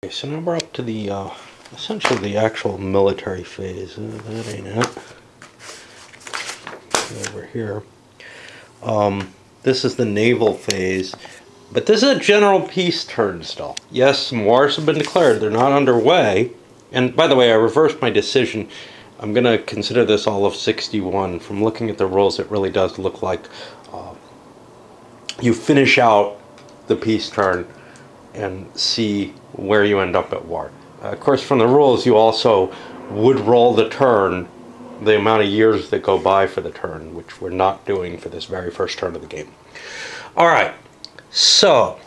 So now we're up to the, essentially the actual military phase. That ain't it. Over here. This is the naval phase. But this is a general peace turn still. Yes, some wars have been declared. They're not underway. And by the way, I reversed my decision. I'm going to consider this all of 61. From looking at the rules, it really does look like you finish out the peace turn and see where you end up at war. Of course, from the rules, you also would roll the turn, the amount of years that go by for the turn, which we're not doing for this very first turn of the game. All right. So,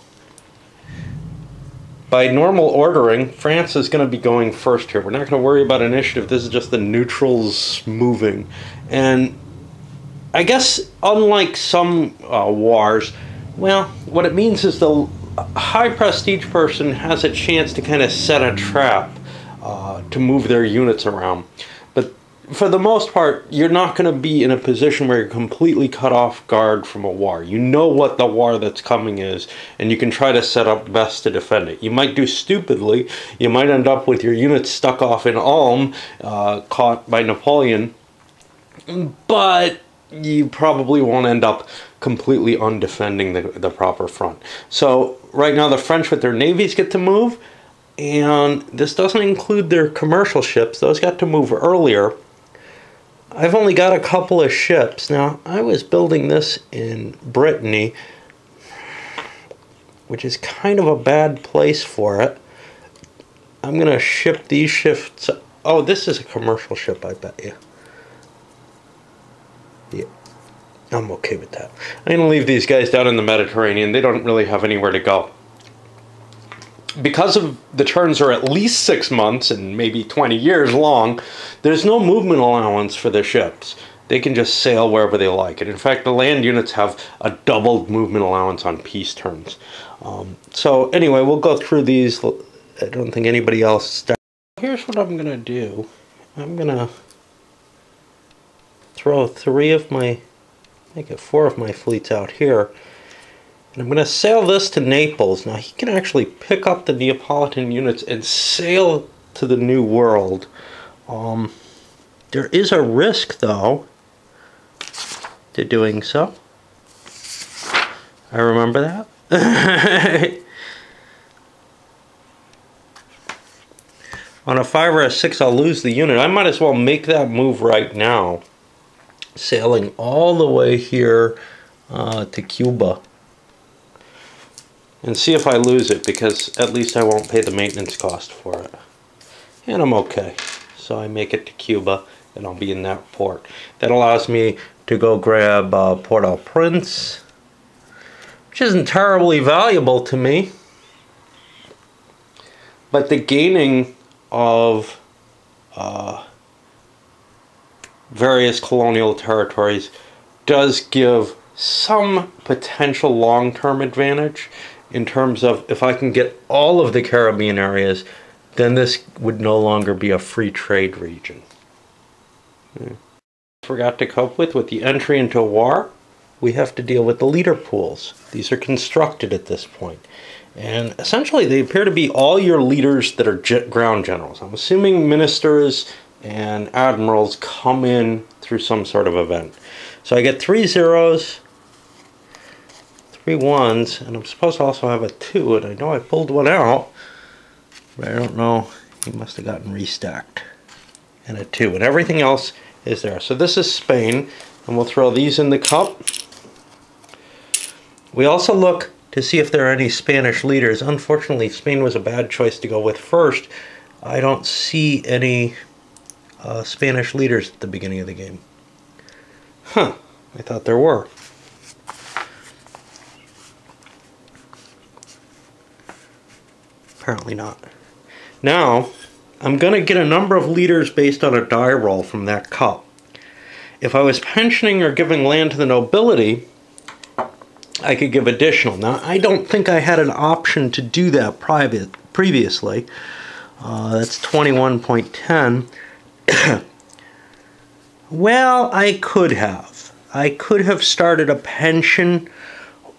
by normal ordering, France is going to be going first here. We're not going to worry about initiative. This is just the neutrals moving. And I guess, unlike some wars, well, what it means is the high prestige person has a chance to kind of set a trap to move their units around. But for the most part, you're not going to be in a position where you're completely cut off guard from a war. You know what the war that's coming is, and you can try to set up best to defend it. You might do stupidly. You might end up with your units stuck off in Ulm, caught by Napoleon, but you probably won't end up completely undefending the proper front. So right now the French with their navies get to move, and this doesn't include their commercial ships. Those got to move earlier. I've only got a couple of ships. Now, I was building this in Brittany, which is kind of a bad place for it. I'm going to ship these ships. Oh, this is a commercial ship, I bet you. Yeah, I'm okay with that. I'm going to leave these guys down in the Mediterranean. They don't really have anywhere to go. Because of the turns are at least 6 months and maybe 20 years long, there's no movement allowance for the ships. They can just sail wherever they like. And in fact, the land units have a doubled movement allowance on peace turns. So anyway, we'll go through these. I don't think anybody else started. Here's what I'm going to do. I'm going to throw 4 of my fleets out here. And I'm going to sail this to Naples. Now, he can actually pick up the Neapolitan units and sail to the New World. There is a risk, though, to doing so. I remember that. On a 5 or a 6, I'll lose the unit. I might as well make that move right now. Sailing all the way here to Cuba. And see if I lose it, because at least I won't pay the maintenance cost for it. And I'm okay. So I make it to Cuba, and I'll be in that port. That allows me to go grab Port-au-Prince, which isn't terribly valuable to me. But the gaining of various colonial territories does give some potential long-term advantage. In terms of, if I can get all of the Caribbean areas, then this would no longer be a free trade region. Forgot to cope with the entry into war, we have to deal with the leader pools. These are constructed at this point. And essentially they appear to be all your leaders that are ground generals. I'm assuming ministers and admirals come in through some sort of event. So I get 3 zeros, 3 1s, and I'm supposed to also have a 2, and I know I pulled one out, but I don't know, he must have gotten restacked, and a 2, and everything else is there. So this is Spain, and we'll throw these in the cup. We also look to see if there are any Spanish leaders. Unfortunately, Spain was a bad choice to go with first. I don't see any Spanish leaders at the beginning of the game. Huh, I thought there were. Apparently not. Now, I'm going to get a number of leaders based on a die roll from that cup. If I was pensioning or giving land to the nobility, I could give additional. Now, I don't think I had an option to do that previously. That's 21.10. Well, I could have. I could have started a pension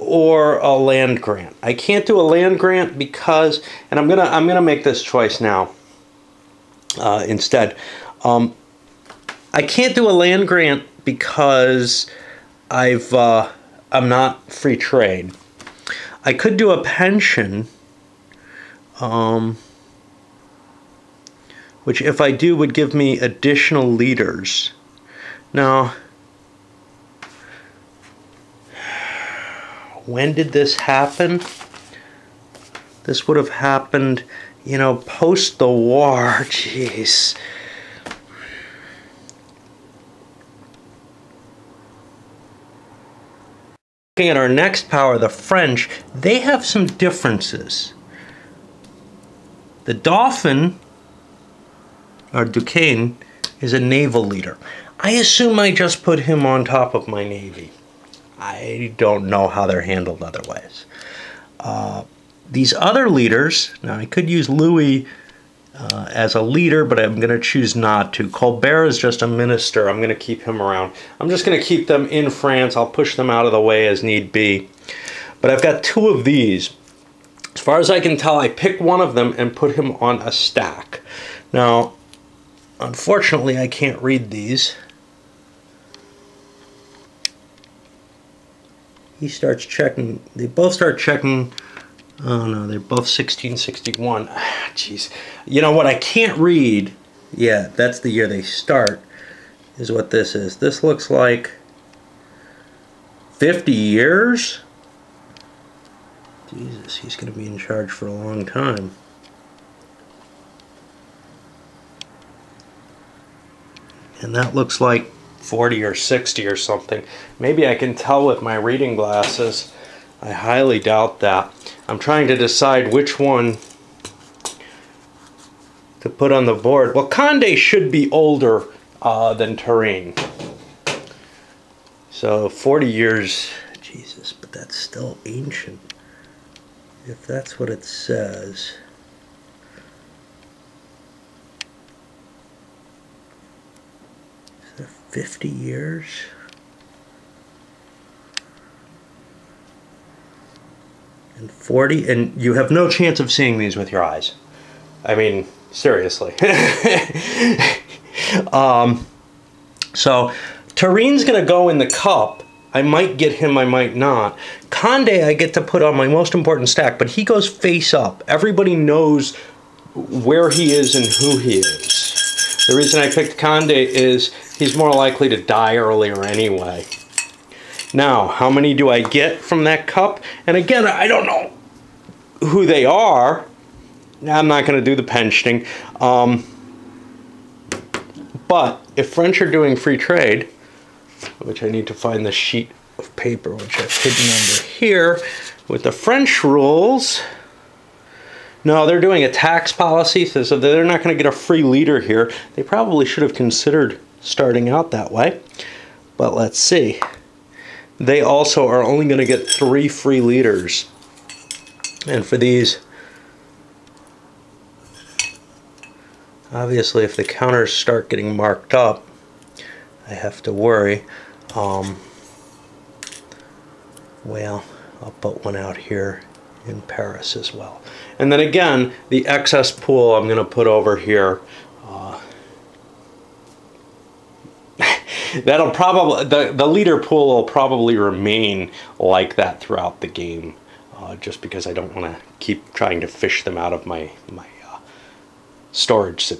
or a land grant. I can't do a land grant because, and I'm gonna make this choice now instead. I can't do a land grant because I'm not free trade. I could do a pension, which if I do would give me additional leaders. Now, when did this happen? This would have happened, you know, post the war. Jeez. Looking at our next power, the French, they have some differences. The Dauphin, or Duquesne, is a naval leader. I assume I just put him on top of my navy. I don't know how they're handled otherwise. These other leaders, now I could use Louis as a leader, but I'm going to choose not to. Colbert is just a minister. I'm going to keep him around. I'm just going to keep them in France. I'll push them out of the way as need be. But I've got two of these. As far as I can tell, I picked one of them and put him on a stack. Now, unfortunately, I can't read these. He starts checking. They both start checking. Oh no, they're both 1661. Ah, jeez. You know what I can't read? Yeah, that's the year they start, is what this is. This looks like 50 years? Jesus, he's going to be in charge for a long time. And that looks like 40 or 60 or something. Maybe I can tell with my reading glasses. I highly doubt that. I'm trying to decide which one to put on the board. Well, Condé should be older than Turenne. So 40 years, Jesus, but that's still ancient. If that's what it says. Is that 50 years? And 40, and you have no chance of seeing these with your eyes. I mean, seriously. So Turenne's going to go in the cup. I might get him, I might not. Condé I get to put on my most important stack, but he goes face up. Everybody knows where he is and who he is. The reason I picked Condé is he's more likely to die earlier anyway. Now, how many do I get from that cup? And again, I don't know who they are. I'm not going to do the pensioning. But if French are doing free trade, which I need to find the sheet of paper, which I've hidden under here, with the French rules, no, they're doing a tax policy, so they're not going to get a free leader here. They probably should have considered starting out that way. But let's see. They also are only going to get 3 free leaders. And for these, obviously if the counters start getting marked up, I have to worry. Well, I'll put one out here in Paris as well. And then again, the excess pool I'm going to put over here. That'll probably, the leader pool will probably remain like that throughout the game, just because I don't want to keep trying to fish them out of my storage situation.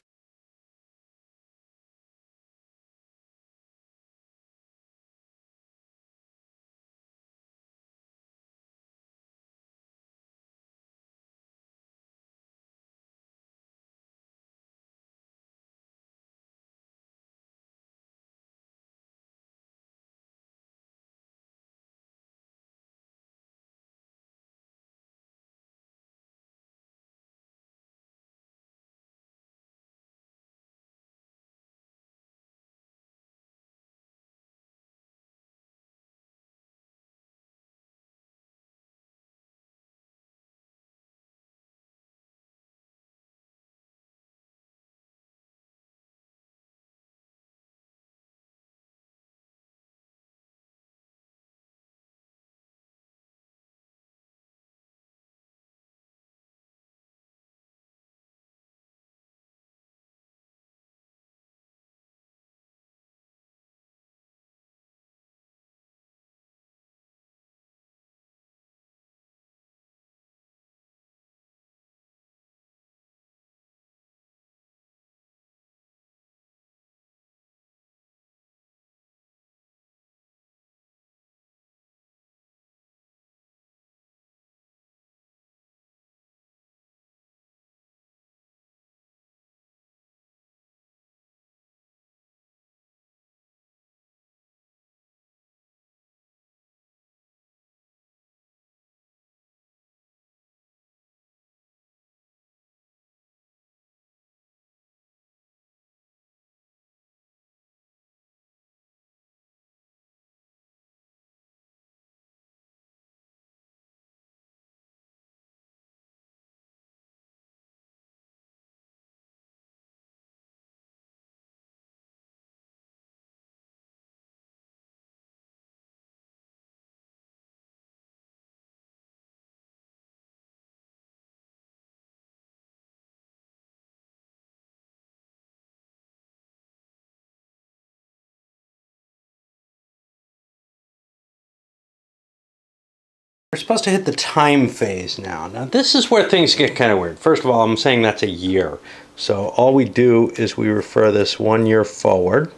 We're supposed to hit the time phase now. Now this is where things get kind of weird. First of all, I'm saying that's a year. So all we do is we refer this 1 year forward.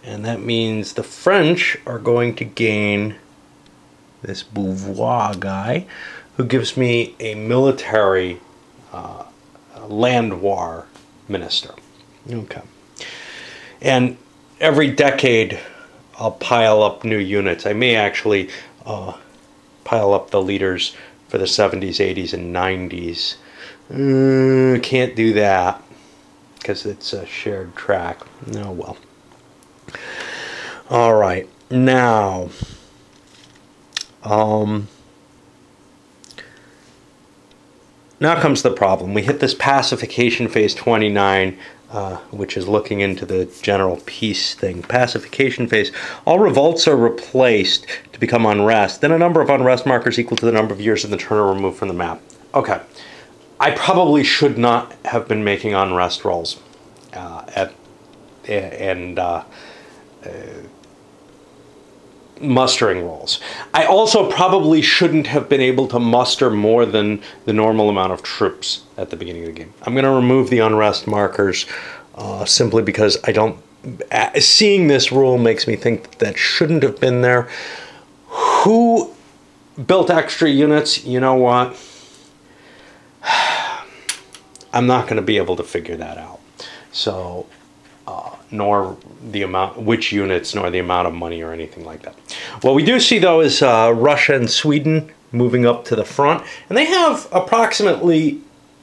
And that means the French are going to gain this Beauvoir guy, who gives me a military land war minister. Okay. And every decade I'll pile up new units. I may actually pile up the leaders for the 70s, 80s, and 90s. Can't do that because it's a shared track. Oh well. All right, now now comes the problem. We hit this pacification phase 29, which is looking into the general peace thing. Pacification phase. All revolts are replaced to become unrest. Then a number of unrest markers equal to the number of years in the turn are removed from the map. Okay. I probably should not have been making unrest rolls mustering rolls. I also probably shouldn't have been able to muster more than the normal amount of troops at the beginning of the game. I'm going to remove the unrest markers simply because I don't... Seeing this rule makes me think that shouldn't have been there. Who built extra units? You know what? I'm not going to be able to figure that out. So... nor the amount, which units, nor the amount of money or anything like that. What we do see though is Russia and Sweden moving up to the front, and they have approximately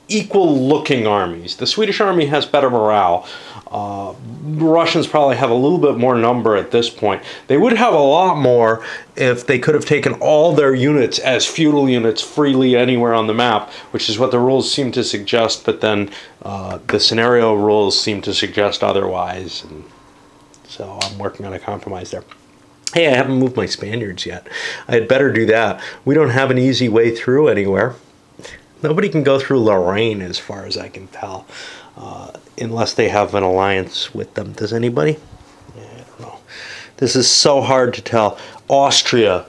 equal looking armies. The Swedish army has better morale. The Russians probably have a little bit more number at this point. They would have a lot more if they could have taken all their units as feudal units freely anywhere on the map, which is what the rules seem to suggest, but then the scenario rules seem to suggest otherwise, and so I'm working on a compromise there. Hey, I haven't moved my Spaniards yet. I had better do that. We don't have an easy way through anywhere. Nobody can go through Lorraine as far as I can tell. Unless they have an alliance with them. Does anybody? Yeah, I don't know. This is so hard to tell. Austria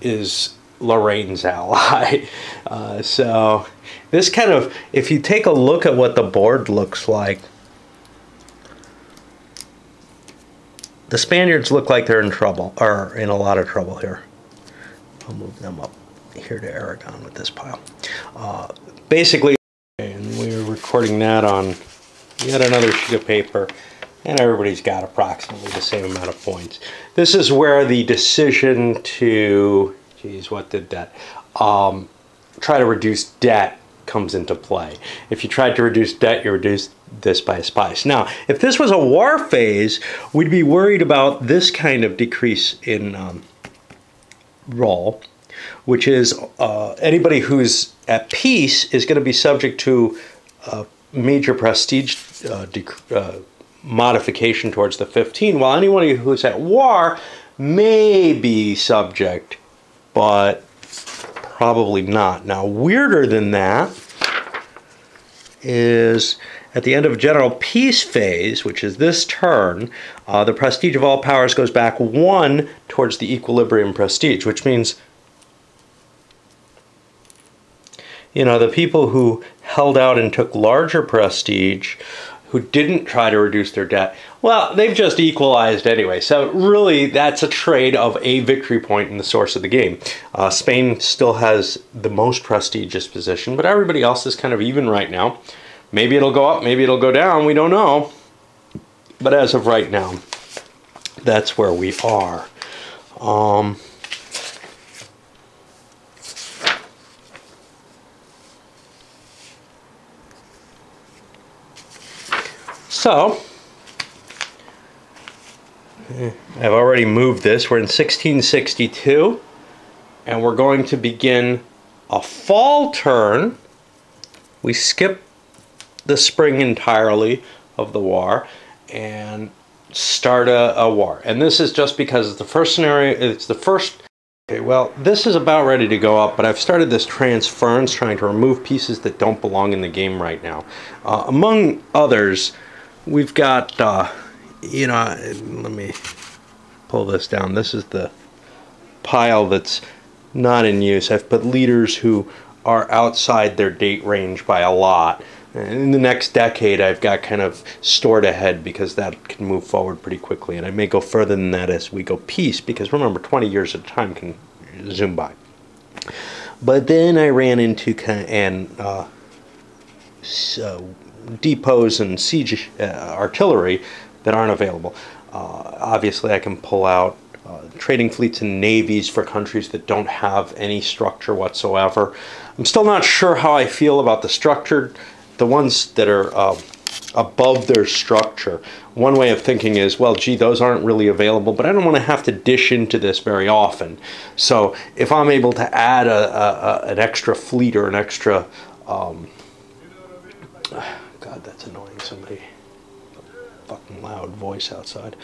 is Lorraine's ally. So this kind of, if you take a look at what the board looks like, the Spaniards look like they're in trouble, or in a lot of trouble here. I'll move them up here to Aragon with this pile. Basically, and we're recording that on yet another sheet of paper, and everybody's got approximately the same amount of points. This is where the decision to, geez, what did that, try to reduce debt comes into play. If you tried to reduce debt, you reduce this by a spice. Now, if this was a war phase, we'd be worried about this kind of decrease in roll, which is anybody who's at peace is going to be subject to major prestige modification towards the 15, while anyone who's at war may be subject, but probably not. Now, weirder than that is at the end of general peace phase, which is this turn, the prestige of all powers goes back 1 towards the equilibrium prestige, which means, you know, the people who held out and took larger prestige, who didn't try to reduce their debt, well, they've just equalized anyway. So really, that's a trade of a victory point in the source of the game. Spain still has the most prestigious position, but everybody else is kind of even right now. Maybe it'll go up, maybe it'll go down, we don't know. But as of right now, that's where we are. So, I've already moved this. We're in 1662, and we're going to begin a fall turn. We skip the spring entirely of the war and start a war. And this is just because it's the first scenario, it's the first... Okay, well, this is about ready to go up, but I've started this transference, trying to remove pieces that don't belong in the game right now. Among others, we've got, you know, let me pull this down. This is the pile that's not in use. I've put leaders who are outside their date range by a lot. And in the next decade, I've got kind of stored ahead because that can move forward pretty quickly. And I may go further than that as we go piece, because remember, 20 years at a time can zoom by. But then I ran into depots and siege artillery that aren't available. Obviously, I can pull out trading fleets and navies for countries that don't have any structure whatsoever. I'm still not sure how I feel about the ones that are above their structure. One way of thinking is, well, gee, those aren't really available, but I don't want to have to dish into this very often. So if I'm able to add an extra fleet or an extra... God, that's annoying. Somebody, fucking loud voice outside.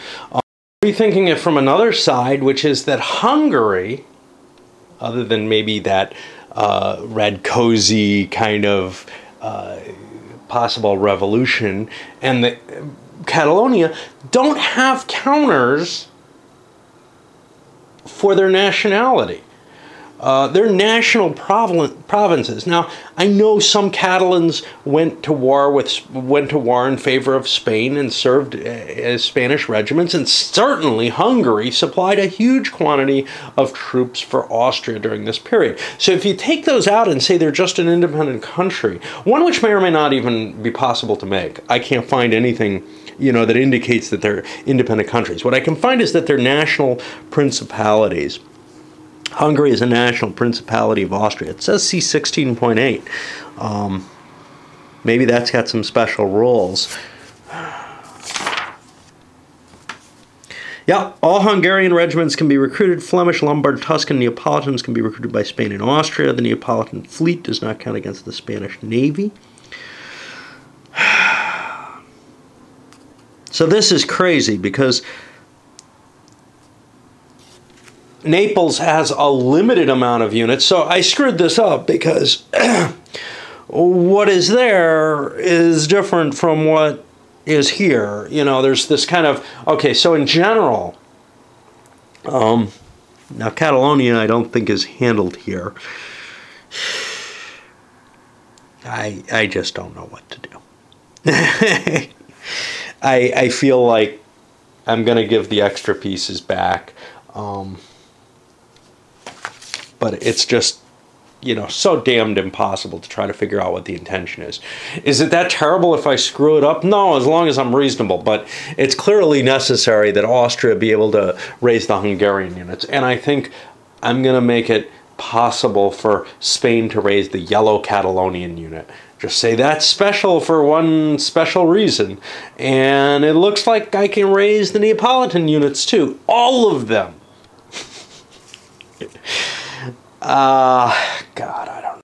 Rethinking it from another side, which is that Hungary, other than maybe that Radkozy kind of possible revolution, and the Catalonia don't have counters for their nationality. They're national provinces. Now, I know some Catalans went to war in favor of Spain and served as Spanish regiments, and certainly Hungary supplied a huge quantity of troops for Austria during this period. So if you take those out and say they're just an independent country, one which may or may not even be possible to make, I can't find anything, you know, that indicates that they're independent countries. What I can find is that they're national principalities. Hungary is a national principality of Austria. It says C16.8. Maybe that's got some special rules. Yeah, all Hungarian regiments can be recruited. Flemish, Lombard, Tuscan, Neapolitans can be recruited by Spain and Austria. The Neapolitan fleet does not count against the Spanish Navy. So this is crazy because Naples has a limited amount of units, so I screwed this up because what is there is different from what is here. You know, there's this kind of, okay, so in general, now Catalonia I don't think is handled here. I just don't know what to do. I feel like I'm going to give the extra pieces back. But it's just, you know, so damned impossible to try to figure out what the intention is. Is it that terrible if I screw it up? No, as long as I'm reasonable. But it's clearly necessary that Austria be able to raise the Hungarian units. And I think I'm going to make it possible for Spain to raise the yellow Catalonian unit. Just say that's special for one special reason. And it looks like I can raise the Neapolitan units too. All of them. God, I don't know.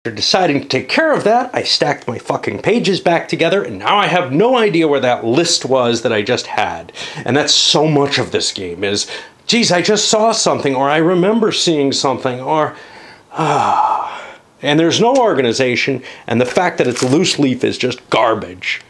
After deciding to take care of that, I stacked my fucking pages back together, and now I have no idea where that list was that I just had. And that's so much of this game is, geez, I just saw something, or I remember seeing something, or... And there's no organization, and the fact that it's loose leaf is just garbage.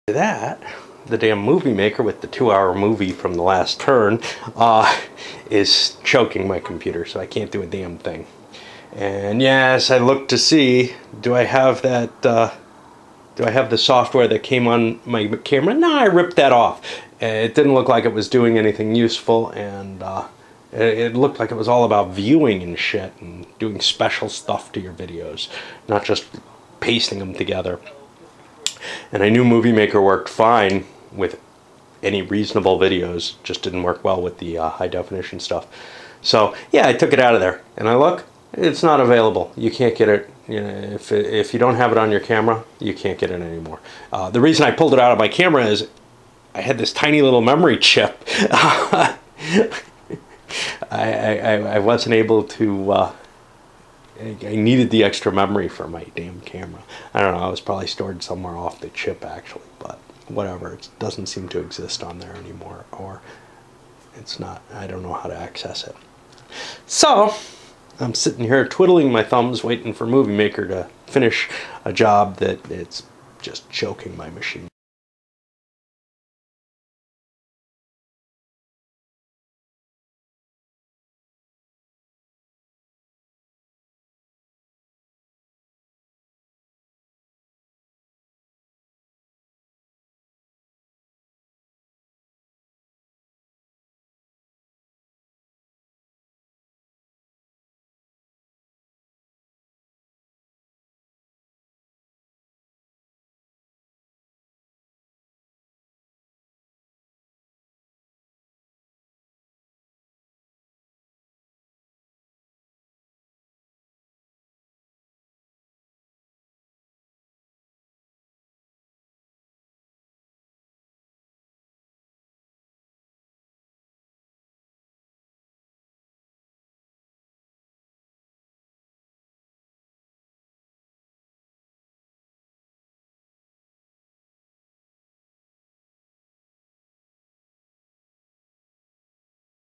That, the damn movie maker with the 2-hour movie from the last turn is choking my computer, so I can't do a damn thing. And yes, I looked to see, do I have that, do I have the software that came on my camera? No, I ripped that off. It didn't look like it was doing anything useful, and it looked like it was all about viewing and shit, and doing special stuff to your videos, not just pasting them together. And I knew Movie Maker worked fine with any reasonable videos, just didn't work well with the high definition stuff. So yeah, I took it out of there, and I look, it's not available. You can't get it. You know, if you don't have it on your camera, you can't get it anymore. The reason I pulled it out of my camera is I had this tiny little memory chip. I wasn't able to. I needed the extra memory for my damn camera. I don't know, it was probably stored somewhere off the chip actually, but whatever, it doesn't seem to exist on there anymore, or it's not, I don't know how to access it. So, I'm sitting here twiddling my thumbs waiting for Movie Maker to finish a job that it's just choking my machine.